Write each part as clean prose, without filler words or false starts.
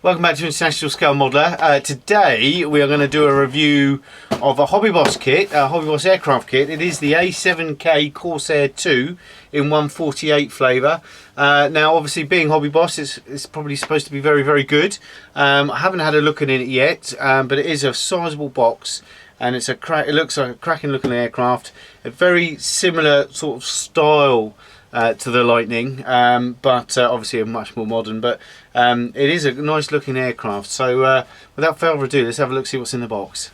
Welcome back to International Scale Modeler. Today we are going to do a review of a HobbyBoss kit, a HobbyBoss aircraft kit. It is the A-7K Corsair 2 in 148 flavour. Now obviously being HobbyBoss, it's probably supposed to be very, very good. I haven't had a look at it yet, but it is a sizable box and it looks like a cracking looking aircraft. A very similar sort of style to the Lightning, but obviously a much more modern, but it is a nice looking aircraft. So without further ado, let's have a look, see what's in the box.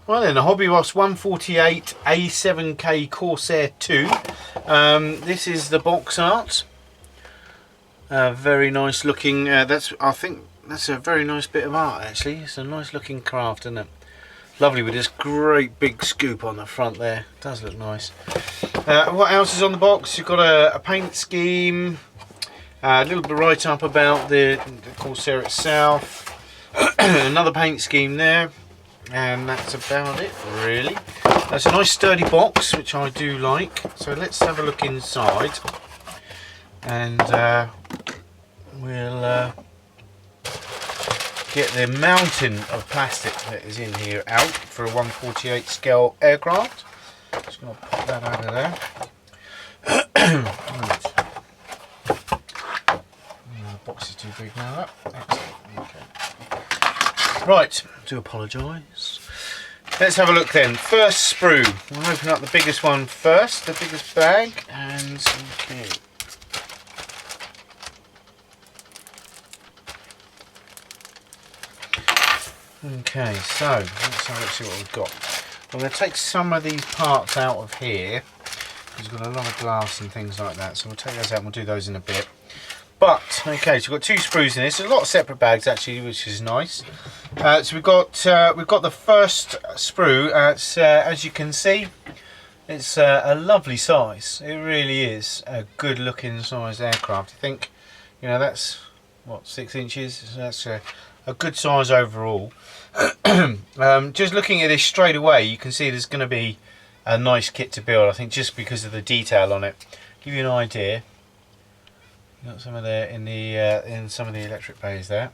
Well then, the HobbyBoss 148 A-7K Corsair 2. This is the box art. Very nice looking. I think that's a very nice bit of art actually. It's a nice looking craft, isn't it? Lovely with this great big scoop on the front there. It does look nice. What else is on the box? You've got a paint scheme, a little bit write up about the Corsair itself, another paint scheme there. And that's about it really. That's a nice sturdy box, which I do like. So let's have a look inside, and we'll get the mountain of plastic that is in here out for a 148 scale aircraft. Just going to pop that out of there. Right. The box is too big now. Excellent. Okay. Right, do apologise. Let's have a look then. First sprue. We'll open up the biggest one first, the biggest bag, and okay. Okay, so let's have a look, see what we've got. I'm going to take some of these parts out of here. We've got a lot of glass and things like that, so we'll take those out and we'll do those in a bit. But okay, so we've got two sprues in this. There's a lot of separate bags actually, which is nice. So we've got the first sprue. As you can see, it's a lovely size. It really is a good looking size aircraft. I think, you know, that's what, 6 inches. So that's a good size overall. Just looking at this straight away, you can see there's going to be a nice kit to build. I think just because of the detail on it. Give you an idea. Got some of there in some of the electric bays there.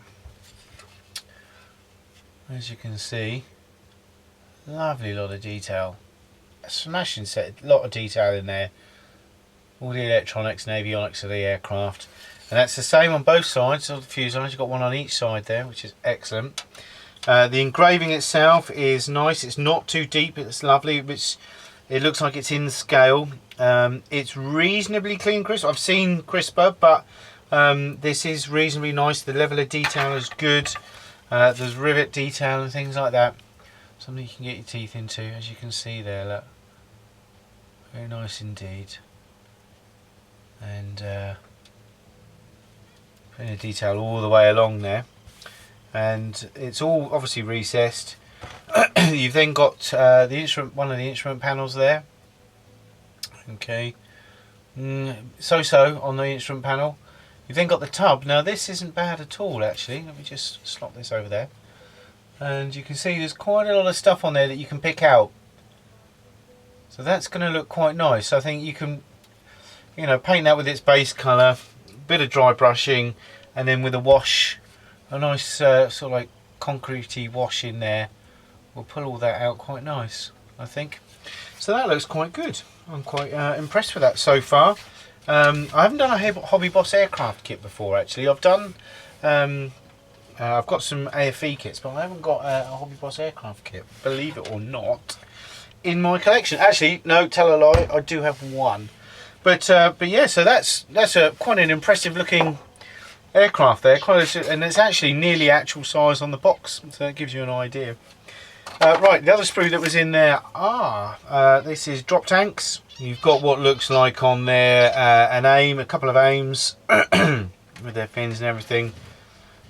As you can see, lovely lot of detail. A smashing set, a lot of detail in there. All the electronics and avionics of the aircraft. And that's the same on both sides of the fuselage. You've got one on each side there, which is excellent. The engraving itself is nice. It's not too deep. It's lovely. It looks like it's in scale. It's reasonably clean, crisp. I've seen crisper, but this is reasonably nice. The level of detail is good. There's rivet detail and things like that. Something you can get your teeth into, as you can see there. Look, very nice indeed. And putting the detail all the way along there. And it's all obviously recessed. You've then got one of the instrument panels there. Okay, so on the instrument panel. You've then got the tub. Now this isn't bad at all actually. Let me just slot this over there. And you can see there's quite a lot of stuff on there that you can pick out. So that's going to look quite nice. I think you can, you know, paint that with its base colour, bit of dry brushing, and then with a wash, a nice sort of like concretey wash in there. We'll pull all that out quite nice, I think. So that looks quite good. I'm quite impressed with that so far. I haven't done a HobbyBoss aircraft kit before actually. I've done, I've got some AFE kits, but I haven't got a HobbyBoss aircraft kit, believe it or not, in my collection. Actually, no, tell a lie, I do have one. But yeah, so that's quite an impressive looking aircraft there, and it's actually nearly actual size on the box, so that gives you an idea. Right, the other sprue that was in there this is drop tanks. You've got what looks like on there a couple of aims with their fins and everything.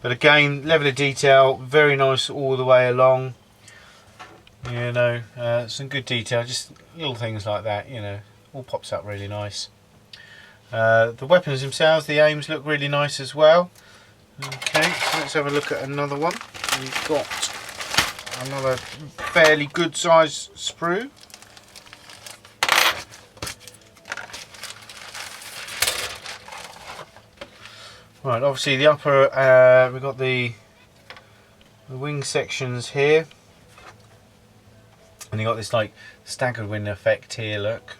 But again, level of detail, very nice all the way along. You know, some good detail, just little things like that, you know, all pops up really nice. The weapons themselves, the aims look really nice as well. Okay, so let's have a look at another one. We've got another fairly good sized sprue. Right, obviously the upper, we've got the wing sections here. And you got this like staggered wing effect here, look.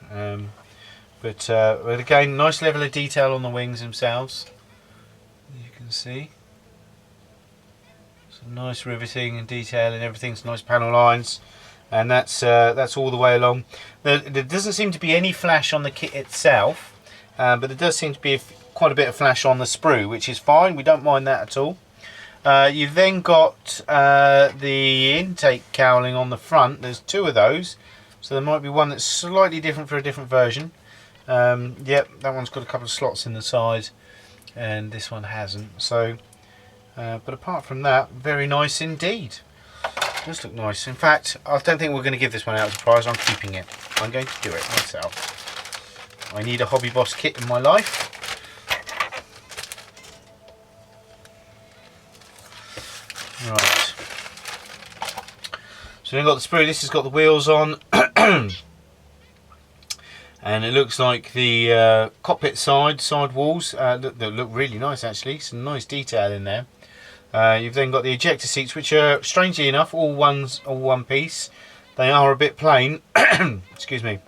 But again, nice level of detail on the wings themselves, as you can see. Some nice riveting and detail and everything, some nice panel lines, and that's all the way along. There doesn't seem to be any flash on the kit itself, but there does seem to be quite a bit of flash on the sprue, which is fine. We don't mind that at all. You've then got the intake cowling on the front. There's two of those, so there might be one that's slightly different for a different version. Yep, that one's got a couple of slots in the side, and this one hasn't. So, but apart from that, very nice indeed. It does look nice. In fact, I don't think we're going to give this one out as a prize. I'm keeping it. I'm going to do it myself. I need a HobbyBoss kit in my life. Right. So we've got the sprue. This has got the wheels on. And it looks like the cockpit side walls look really nice actually. Some nice detail in there. You've then got the ejector seats, which are strangely enough all one piece. They are a bit plain. Excuse me.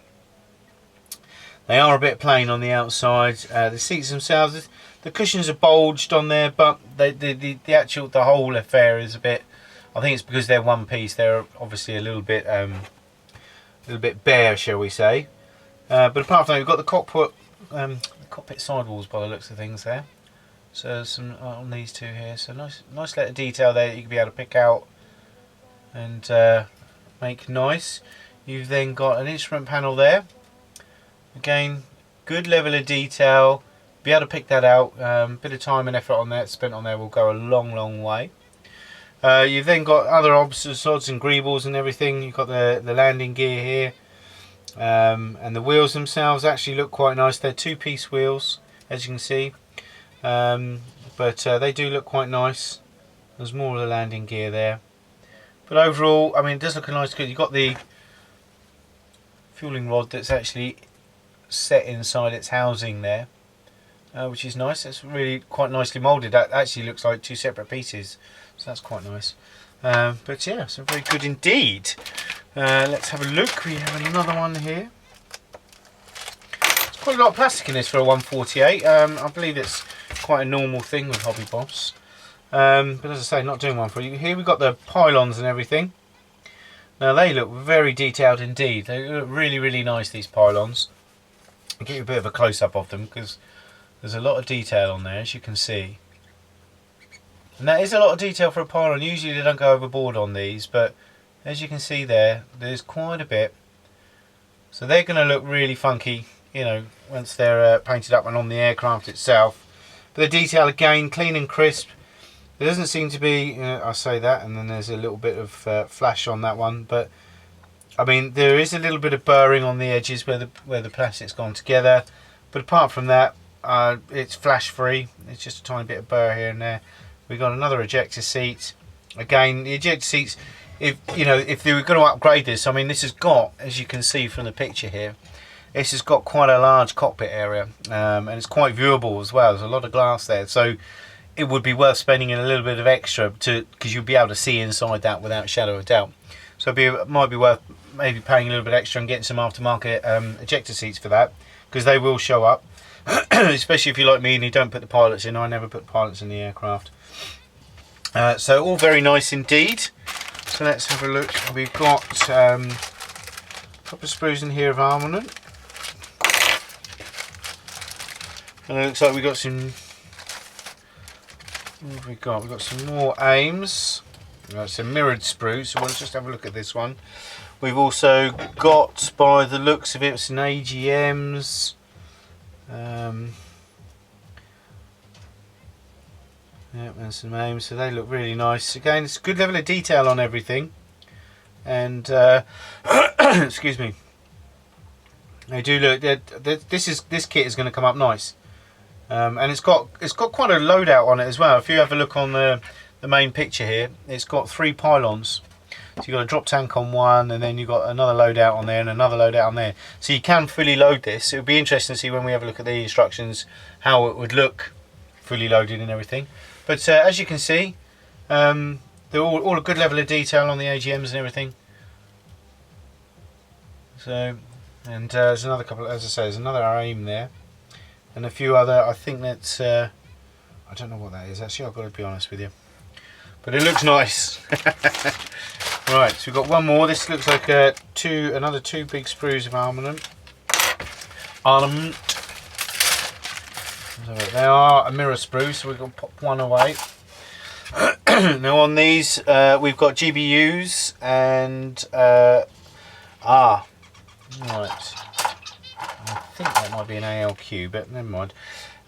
They are a bit plain on the outside. The seats themselves, the cushions are bulged on there, but the whole affair is a bit. I think it's because they're one piece. They're obviously a little bit bare, shall we say. But apart from that, we've got the cockpit sidewalls by the looks of things there. So some on these two here. So nice letter detail there that you can be able to pick out and make nice. You've then got an instrument panel there. Again, good level of detail. Be able to pick that out. Bit of time and effort on that spent on there will go a long way. You've then got other odds and greebles and everything. You've got the landing gear here. And the wheels themselves actually look quite nice. They're two-piece wheels, as you can see, but they do look quite nice. There's more of the landing gear there, but overall, I mean, it does look a nice good. You've got the fueling rod that's actually set inside its housing there, which is nice. It's really quite nicely moulded. That actually looks like two separate pieces, so that's quite nice. But yeah, so very good indeed. Let's have a look. We have another one here. There's quite a lot of plastic in this for a 148. I believe it's quite a normal thing with HobbyBoss. But as I say, not doing one for you. Here we've got the pylons and everything. Now they look very detailed indeed. They look really, really nice, these pylons. I'll give you a bit of a close-up of them because there's a lot of detail on there, as you can see. And that is a lot of detail for a pylon. Usually they don't go overboard on these, but as you can see there, there's quite a bit. So they're going to look really funky, you know, once they're painted up and on the aircraft itself. But the detail, again, clean and crisp. There doesn't seem to be, I say that, and then there's a little bit of flash on that one. But I mean, there is a little bit of burring on the edges where the plastic's gone together. But apart from that, it's flash free. It's just a tiny bit of burr here and there. We've got another ejector seat. Again, the ejector seats, if they were going to upgrade this, I mean, this has got, as you can see from the picture here, this has got quite a large cockpit area, and it's quite viewable as well. There's a lot of glass there, so it would be worth spending in a little bit of extra because you'll be able to see inside that without a shadow of doubt. So it might be worth maybe paying a little bit extra and getting some aftermarket ejector seats for that, because they will show up. Especially if you're like me and you don't put the pilots in. I never put pilots in the aircraft. So all very nice indeed. So let's have a look. We've got a couple of sprues in here of armament. And it looks like we've got some... What have we got? We've got some more aims. Some mirrored sprues. So we'll just have a look at this one. We've also got, by the looks of it, some AGMs. Yeah, and some aims, so they look really nice. Again, it's a good level of detail on everything, and excuse me, they do look. This kit is going to come up nice, and it's got quite a loadout on it as well. If you have a look on the main picture here, it's got 3 pylons. So you've got a drop tank on one, and then you've got another loadout on there and another loadout on there. So you can fully load this. It would be interesting to see when we have a look at the instructions how it would look fully loaded and everything. But as you can see, they're all a good level of detail on the AGMs and everything. So, and there's another couple, as I say, there's another aim there. And a few other, I think that's, I don't know what that is actually, I've got to be honest with you. But it looks nice. Right, so we've got one more. This looks like another 2 big sprues of armament. So they are a mirror sprue, so we're going to pop one away. Now on these, we've got GBUs and right. I think that might be an ALQ, but never mind.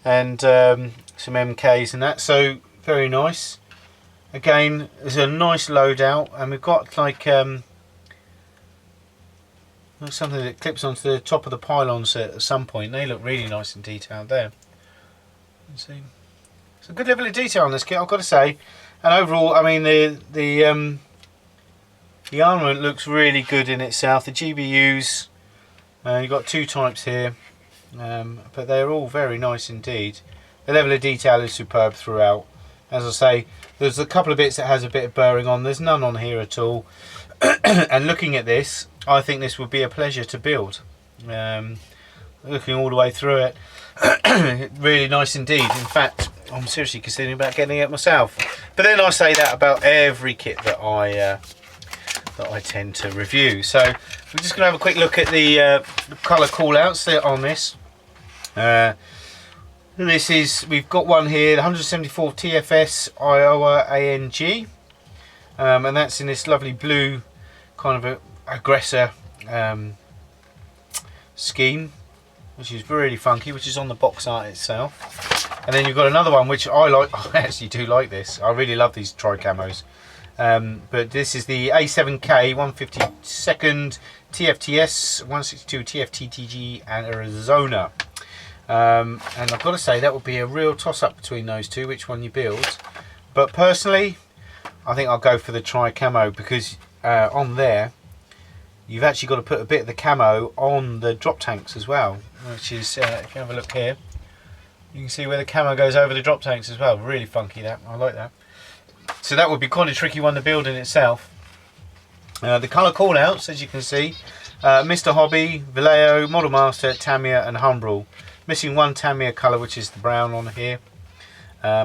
And some MKs and that. So very nice. Again, there's a nice loadout, and we've got like something that clips onto the top of the pylons at some point. They look really nice and detailed there. Let's see, it's a good level of detail on this kit, I've got to say. And overall, I mean, the armament looks really good in itself. The GBUs, you've got 2 types here, but they're all very nice indeed. The level of detail is superb throughout. As I say, there's a couple of bits that has a bit of burring on. There's none on here at all. And looking at this, I think this would be a pleasure to build. Looking all the way through it, really nice indeed. In fact, I'm seriously considering about getting it myself. But then I say that about every kit that I tend to review. So we're just going to have a quick look at the colour call-outs on this. We've got one here, the 174 TFS Iowa ANG, and that's in this lovely blue kind of aggressor scheme, which is really funky, which is on the box art itself. And then you've got another one which I like. I actually do like this. I really love these tri-camos. But this is the A-7K 152nd TFTS 162 TFTTG and Arizona. And I've got to say that would be a real toss-up between those two, which one you build. But personally, I think I'll go for the tri-camo, because on there you've actually got to put a bit of the camo on the drop tanks as well, which is, if you have a look here, you can see where the camo goes over the drop tanks as well. Really funky, that. I like that. So that would be quite a tricky one to build in itself. The colour call-outs, as you can see, Mr. Hobby, Vallejo, Model Master, Tamiya and Humbrol. Missing one Tamiya colour, which is the brown on here.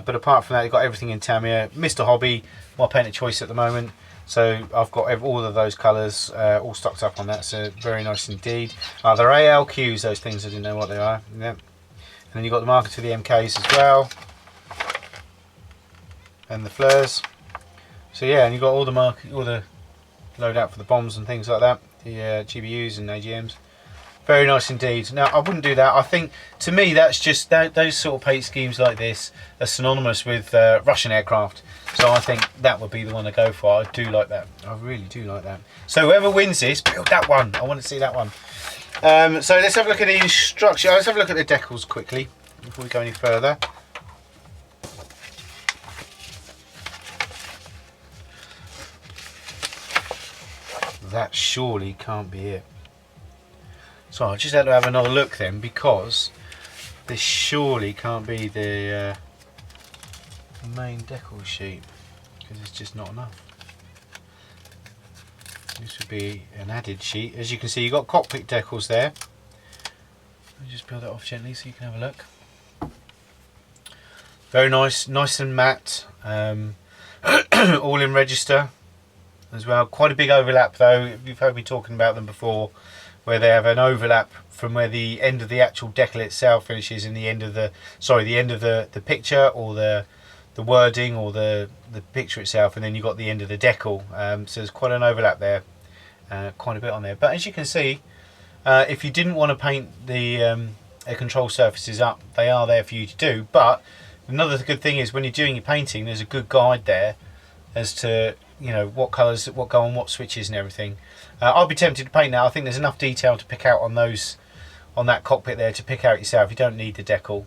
but apart from that, you've got everything in Tamiya. Mr. Hobby, my paint of choice at the moment. So I've got all of those colours all stocked up on that, so very nice indeed. They're ALQs, those things, I didn't know what they are. Yep. And then you've got the marker to the MKs as well. And the flares. So yeah, and you've got all the loadout for the bombs and things like that. The GBUs and AGMs. Very nice indeed. Now, I wouldn't do that. I think, to me, that's just, those sort of paint schemes like this are synonymous with Russian aircraft. So I think that would be the one to go for. I do like that. I really do like that. So whoever wins this, build that one. I want to see that one. So let's have a look at the instruction. Let's have a look at the decals quickly before we go any further. That surely can't be it. So I just had to have another look then, because this surely can't be the main decal sheet, because it's just not enough. This would be an added sheet. As you can see, you've got cockpit decals there. Let me just peel that off gently so you can have a look. Very nice, nice and matte. All in register as well. Quite a big overlap though. You've heard me talking about them before, where they have an overlap from where the end of the actual decal itself finishes and the end of the the picture, or the wording, or the picture itself, and then you've got the end of the decal. So there's quite an overlap there, quite a bit on there. But as you can see, if you didn't want to paint the air control surfaces up, they are there for you to do. But another good thing is, when you're doing your painting, there's a good guide there as to, you know, what colours, what go on what switches and everything. I'd be tempted to paint now. I think there's enough detail to pick out on those, on that cockpit there, to pick out yourself. You don't need the decal.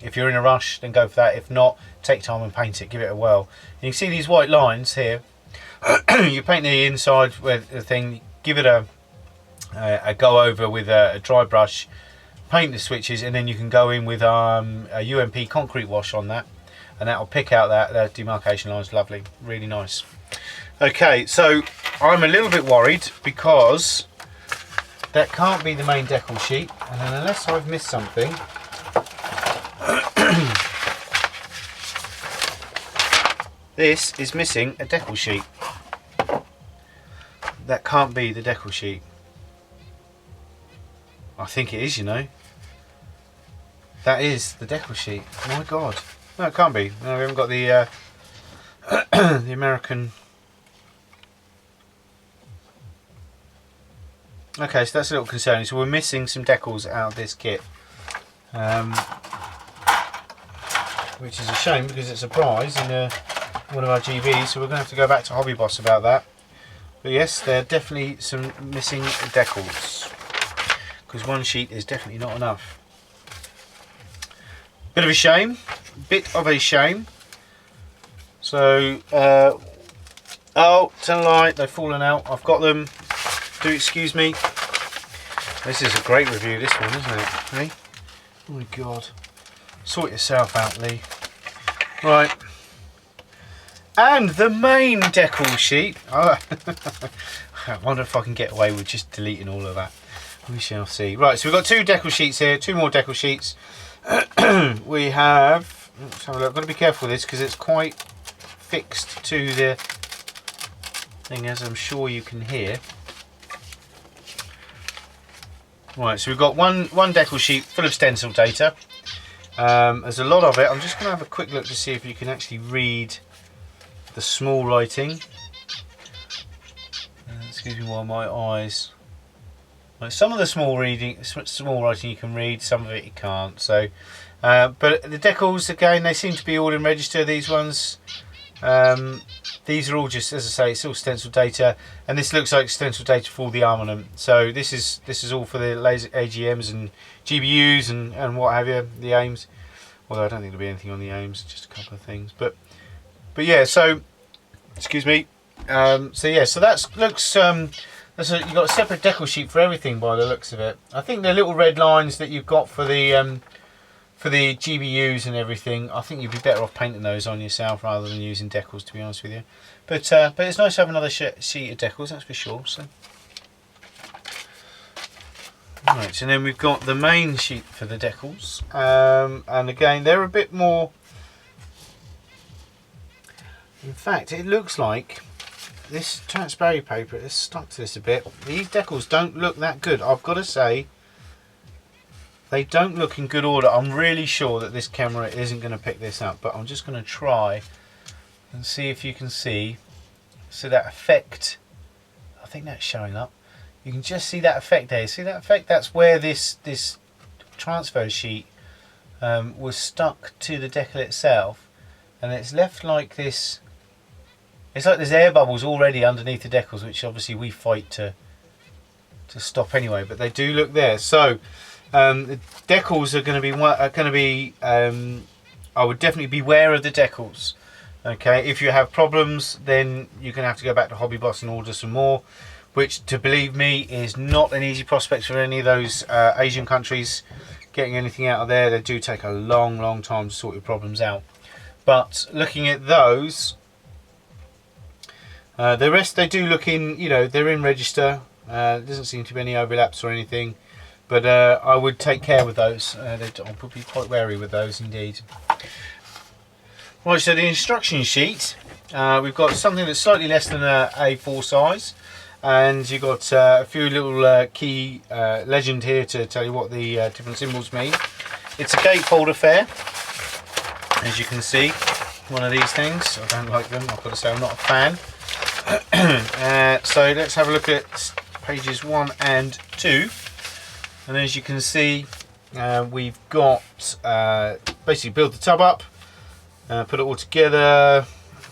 If you're in a rush, then go for that. If not, take time and paint it. Give it a whirl. And you can see these white lines here. You paint the inside with the thing. Give it a go over with a dry brush. Paint the switches, and then you can go in with a UMP concrete wash on that, and that will pick out that demarcation lines. Lovely, really nice. Okay, so I'm a little bit worried because that can't be the main decal sheet, and then unless I've missed something, this is missing a decal sheet. That can't be the decal sheet. I think it is, you know. That is the decal sheet. Oh my god. No, it can't be. No, we haven't got the the American. Okay, so that's a little concerning. So we're missing some decals out of this kit, which is a shame because it's a prize in one of our GVs. So we're going to have to go back to HobbyBoss about that. But yes, there are definitely some missing decals, because one sheet is definitely not enough. Bit of a shame. Bit of a shame. So, oh, tell a lie, they've fallen out. I've got them. Do excuse me. This is a great review, this one, isn't it? Hey? Oh my god. Sort yourself out, Lee. Right. And the main decal sheet. Oh, I wonder if I can get away with just deleting all of that. We shall see. Right, so we've got two decal sheets here, two more decal sheets. We have, let's have a look. I've got to be careful with this because it's quite fixed to the thing, as I'm sure you can hear. Right, so we've got one decal sheet full of stencil data. There's a lot of it. I'm just going to have a quick look to see if you can actually read the small writing. Excuse me while my eyes. Right, some of the small writing you can read, some of it you can't. So, but the decals again, they seem to be all in register. These ones. These are all just, as I say, it's all stencil data, and this looks like stencil data for the armament. So this is all for the laser AGMs and GBUs and what have you, the aims. Although I don't think there'll be anything on the aims, just a couple of things. But yeah, so excuse me. So yeah, so that looks. You've got a separate decal sheet for everything by the looks of it. I think the little red lines that you've got for the GBUs and everything, I think you'd be better off painting those on yourself rather than using decals, to be honest with you. But it's nice to have another sheet of decals, that's for sure. So, right, so then we've got the main sheet for the decals, and again they're a bit more In fact, it looks like this transparent paper is stuck to this a bit. These decals don't look that good, I've got to say. They don't look in good order. I'm really sure that this camera isn't going to pick this up, but I'm just going to try and see if you can see. So that effect, I think that's showing up. You can just see that effect there. See that effect? That's where this transfer sheet was stuck to the decal itself, and it's left like this. It's like there's air bubbles already underneath the decals, which obviously we fight to stop anyway, but they do look there. So the decals are going to be I would definitely beware of the decals. Okay, if you have problems, then you're going to have to go back to HobbyBoss and order some more, which, to believe me, is not an easy prospect for any of those Asian countries. Getting anything out of there, they do take a long time to sort your problems out. But looking at those, the rest, they do look in, you know, they're in register. There doesn't seem to be any overlaps or anything, but I would take care with those. I would be quite wary with those indeed. Right, so the instruction sheet, we've got something that's slightly less than a A4 size, and you've got a few little key legend here to tell you what the different symbols mean. It's a gatefold affair, as you can see. One of these things, I don't like them, I've got to say I'm not a fan. So let's have a look at pages 1 and 2, and as you can see, we've got basically build the tub up, put it all together,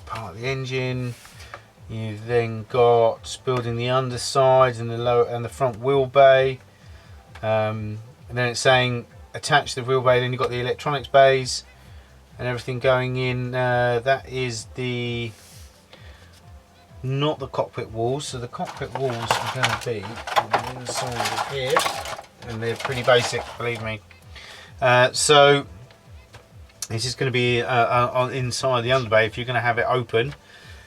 part of the engine. You've then got building the underside and the lower and the front wheel bay, and then it's saying attach the wheel bay. Then you've got the electronics bays and everything going in. That is not the cockpit walls. So the cockpit walls are going to be on the inside of here, and they're pretty basic, believe me. So this is going to be on inside the underbay if you're going to have it open.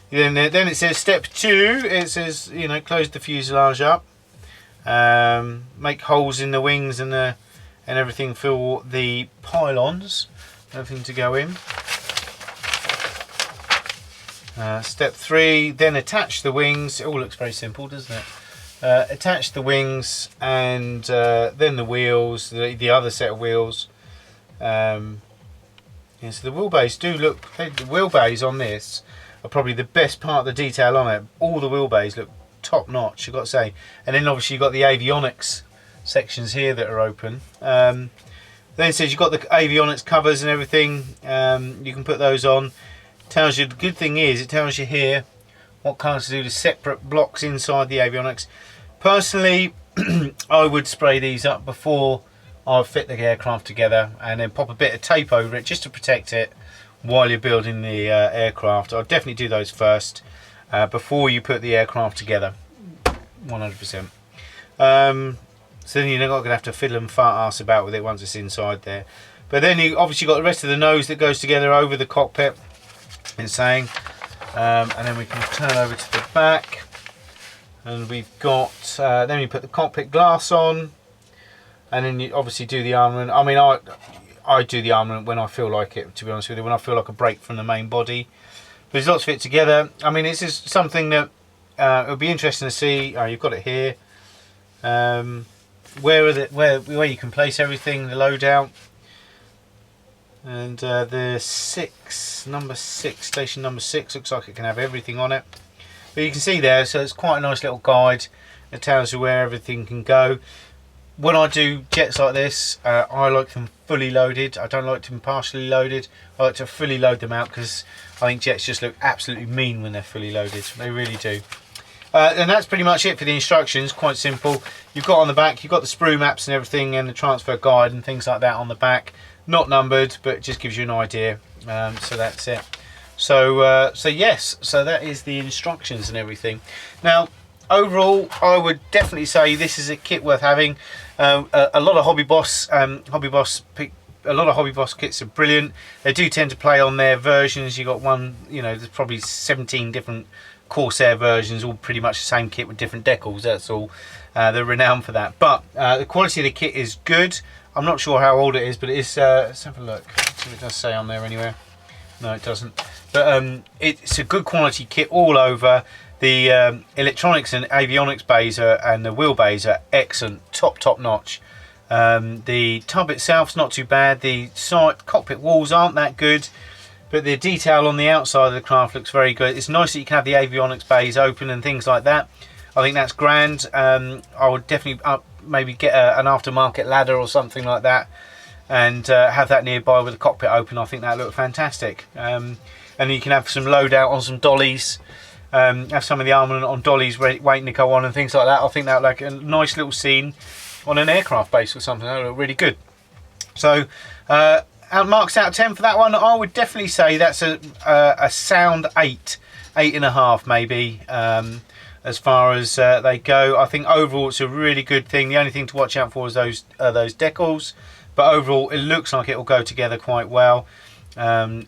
Then it says step 2. It says, you know, close the fuselage up, make holes in the wings and everything for the pylons, everything to go in. Step 3, then attach the wings. It all looks very simple, doesn't it? Attach the wings and then the wheels, the other set of wheels. Yeah, so the wheelbase do look, the wheelbase on this are probably the best part of the detail on it. All the wheelbase look top notch, you've got to say. And then obviously you've got the avionics sections here that are open. Then it says you've got the avionics covers and everything. You can put those on. Tells you, the good thing is it tells you here what colours to do, the separate blocks inside the avionics. Personally, I would spray these up before I fit the aircraft together, and then pop a bit of tape over it just to protect it while you're building the aircraft. I'll definitely do those first before you put the aircraft together, 100%. So then you're not going to have to fiddle and fart ass about with it once it's inside there. But then you obviously got the rest of the nose that goes together over the cockpit, it's saying, and then we can turn over to the back, and we've got then you put the cockpit glass on, and then you obviously do the armament. I mean, I do the armament when I feel like it, to be honest with you, when I feel like a break from the main body. But there's lots of it together. I mean, this is something that it'll be interesting to see. Oh, you've got it here. Where you can place everything, the loadout, and the number 6, station number 6 looks like it can have everything on it. But you can see there, so it's quite a nice little guide. It tells you where everything can go. When I do jets like this, I like them fully loaded. I don't like them partially loaded. I like to fully load them out because I think jets just look absolutely mean when they're fully loaded. They really do. And that's pretty much it for the instructions. Quite simple. You've got on the back, you've got the sprue maps and everything, and the transfer guide and things like that on the back. Not numbered, but it just gives you an idea. So that's it. So yes, so that is the instructions and everything. Now, overall, I would definitely say this is a kit worth having. A lot of HobbyBoss, a lot of HobbyBoss kits are brilliant. They do tend to play on their versions. You got one, you know, there's probably 17 different Corsair versions, all pretty much the same kit with different decals. That's all. They're renowned for that. But the quality of the kit is good. I'm not sure how old it is, but it is. Let's have a look. See if it does say on there anywhere. No, it doesn't. but it's a good quality kit all over. The electronics and avionics bays and the wheel bays are excellent, top notch. The tub itself's not too bad. The side cockpit walls aren't that good, but the detail on the outside of the craft looks very good. It's nice that you can have the avionics bays open and things like that. I think that's grand. I would definitely maybe get an aftermarket ladder or something like that, and have that nearby with the cockpit open. I think that looked fantastic. And you can have some loadout on some dollies. Have some of the armament on dollies waiting to go on and things like that. I think that like a nice little scene on an aircraft base or something. That would look really good. So marks out of 10 for that one. I would definitely say that's a sound 8.5 maybe, as far as they go. I think overall it's a really good thing. The only thing to watch out for is those decals, but overall it looks like it will go together quite well. And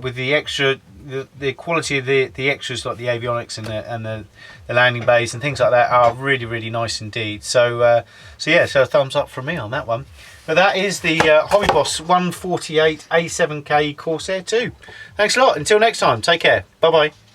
with the extra, the quality of the extras like the avionics and the landing bays and things like that are really nice indeed. So yeah, so a thumbs up from me on that one. But that is the HobbyBoss 148 A7K Corsair 2. Thanks a lot. Until next time, take care. Bye bye.